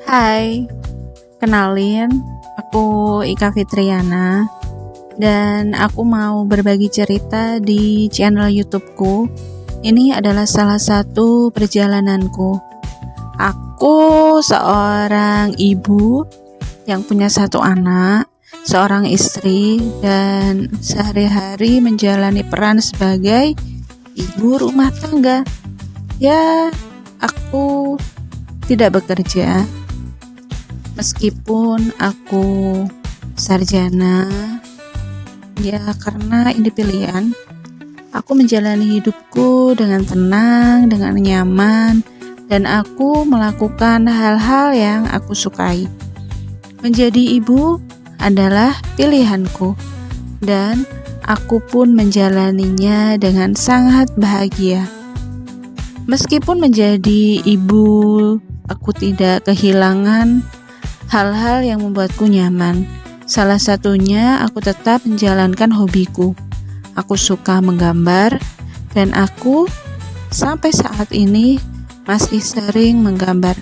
Hai, kenalin, aku Ika Fitriana dan aku mau berbagi cerita di channel YouTubeku. Ini adalah salah satu perjalananku. Aku seorang ibu yang punya satu anak, seorang istri, dan sehari-hari menjalani peran sebagai ibu rumah tangga. Ya, aku tidak bekerja meskipun aku sarjana, ya karena ini pilihan. Aku menjalani hidupku dengan tenang, dengan nyaman, dan aku melakukan hal-hal yang aku sukai. Menjadi ibu adalah pilihanku, dan aku pun menjalaninya dengan sangat bahagia. Meskipun menjadi ibu, aku tidak kehilangan hal-hal yang membuatku nyaman. Salah satunya aku tetap menjalankan hobiku. Aku suka menggambar dan aku sampai saat ini masih sering menggambar.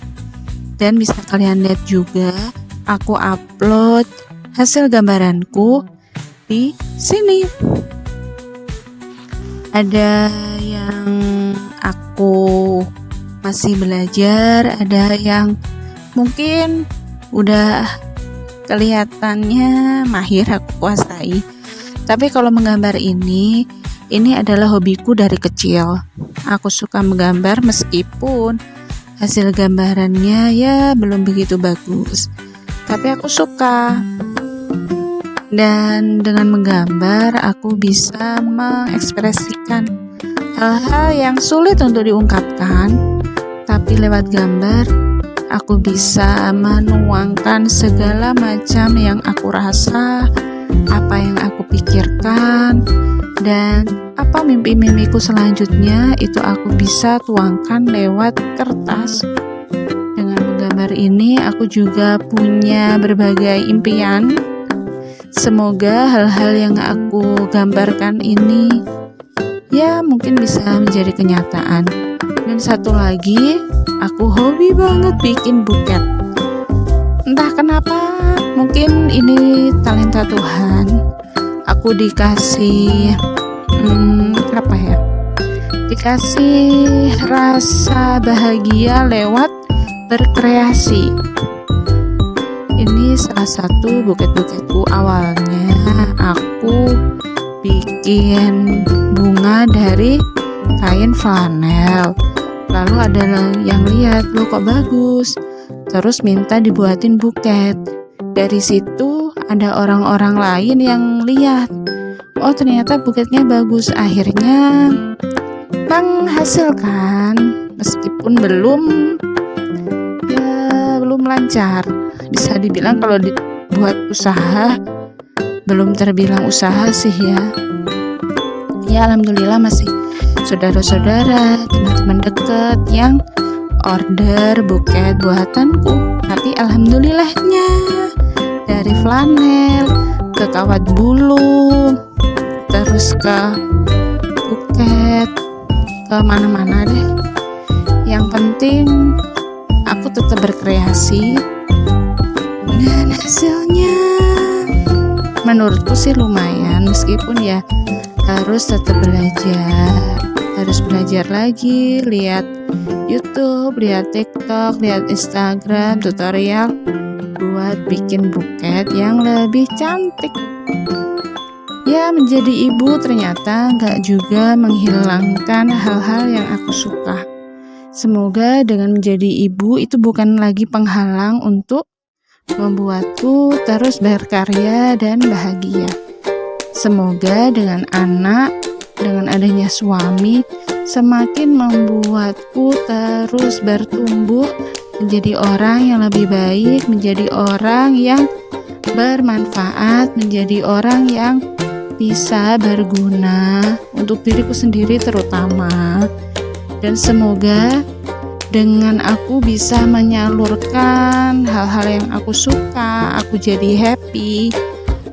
Dan bisa kalian lihat juga, aku upload hasil gambaranku di sini. Ada yang aku masih belajar, ada yang mungkin udah kelihatannya mahir aku kuasai. Tapi kalau menggambar ini adalah hobiku dari kecil. Aku suka menggambar meskipun hasil gambarannya ya belum begitu bagus. Tapi aku suka. Dan dengan menggambar aku bisa mengekspresikan hal-hal yang sulit untuk diungkapkan, tapi lewat gambar aku bisa menuangkan segala macam yang aku rasa, apa yang aku pikirkan, dan apa mimpi-mimpiku selanjutnya itu aku bisa tuangkan lewat kertas. Dengan menggambar ini aku juga punya berbagai impian. Semoga hal-hal yang aku gambarkan ini ya mungkin bisa menjadi kenyataan. Dan satu lagi, aku hobi banget bikin buket. Entah kenapa, mungkin ini talenta Tuhan. Aku dikasih dikasih rasa bahagia lewat berkreasi. Ini salah satu buket-buketku. Awalnya aku bikin bunga dari kain flanel. Lalu ada yang lihat, loh kok bagus, terus minta dibuatin buket. Dari situ ada orang-orang lain yang lihat, oh ternyata buketnya bagus. Akhirnya menghasilkan, meskipun belum lancar. Bisa dibilang kalau dibuat usaha belum terbilang usaha sih ya. Ya alhamdulillah masih saudara-saudara, teman-teman dekat yang order buket buatanku. Tapi alhamdulillahnya dari flanel ke kawat bulu, terus ke buket, ke mana-mana deh. Yang penting aku tetap berkreasi dan hasilnya menurutku sih lumayan, meskipun ya harus tetap belajar lagi, lihat YouTube, lihat TikTok, lihat Instagram, tutorial buat bikin buket yang lebih cantik. Ya, menjadi ibu ternyata gak juga menghilangkan hal-hal yang aku suka. Semoga dengan menjadi ibu itu bukan lagi penghalang untuk membuatku terus berkarya dan bahagia. Semoga dengan anak, dengan adanya suami, semakin membuatku terus bertumbuh menjadi orang yang lebih baik, menjadi orang yang bermanfaat, menjadi orang yang bisa berguna untuk diriku sendiri terutama. Dan semoga dengan aku bisa menyalurkan hal-hal yang aku suka, aku jadi happy,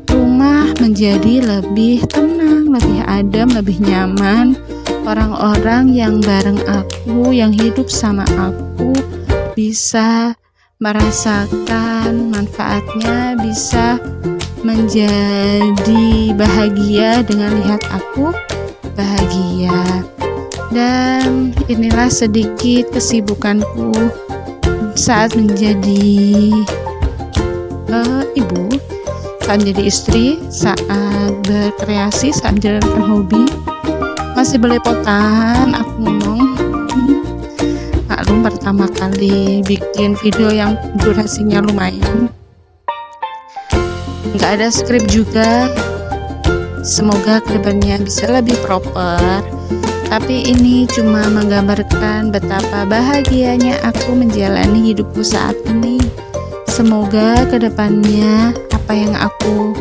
rumah menjadi lebih tenang, lebih adem, lebih nyaman. Orang-orang yang bareng aku, yang hidup sama aku bisa merasakan manfaatnya, bisa menjadi bahagia dengan lihat aku bahagia. Dan inilah sedikit kesibukanku saat menjadi ibu, saat menjadi istri, saat berkreasi, saat menjalankan hobi. Masih belepotan aku ngomong. Maklum pertama kali bikin video yang durasinya lumayan, nggak ada skrip juga. Semoga kedepannya bisa lebih proper. Tapi ini cuma menggambarkan betapa bahagianya aku menjalani hidupku saat ini. Semoga kedepannya apa yang aku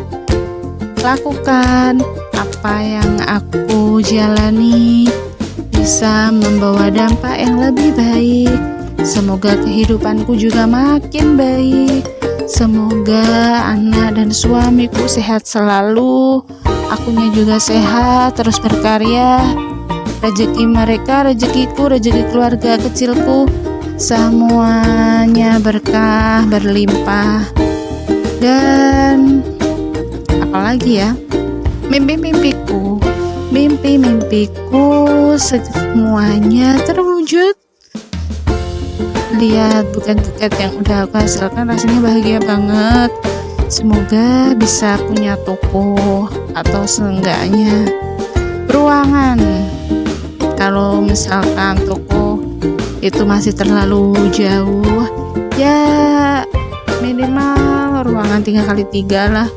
lakukan, apa yang aku jalani bisa membawa dampak yang lebih baik. Semoga kehidupanku juga makin baik. Semoga anak dan suamiku sehat selalu, akunya juga sehat, terus berkarya. Rezeki mereka, rezekiku, rezeki keluarga kecilku, semuanya berkah, berlimpah. Dan apalagi ya, mimpi-mimpiku semuanya terwujud. Lihat buket-buket yang udah aku hasilkan, rasanya bahagia banget. Semoga bisa punya toko atau seenggaknya ruangan. Kalau misalkan toko itu masih terlalu jauh, ya minimal ruangan 3x3 lah,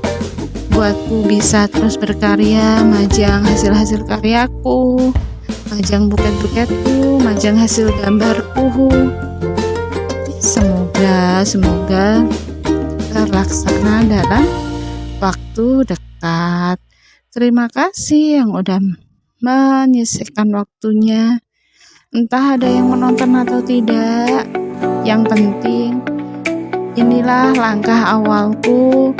buatku bisa terus berkarya, majang hasil-hasil karyaku, majang buket-buketku, majang hasil gambarku. Semoga terlaksana dalam waktu dekat. Terima kasih yang udah menyisihkan waktunya. Entah ada yang menonton atau tidak, yang penting inilah langkah awalku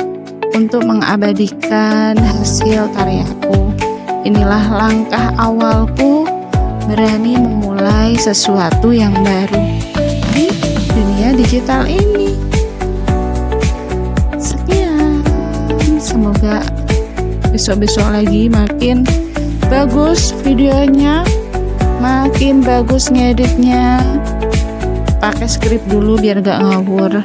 untuk mengabadikan hasil karyaku. Inilah langkah awalku berani memulai sesuatu yang baru di dunia digital ini. Sekian, semoga besok-besok lagi makin bagus videonya, makin bagus ngeditnya. Pakai skrip dulu biar gak ngawur.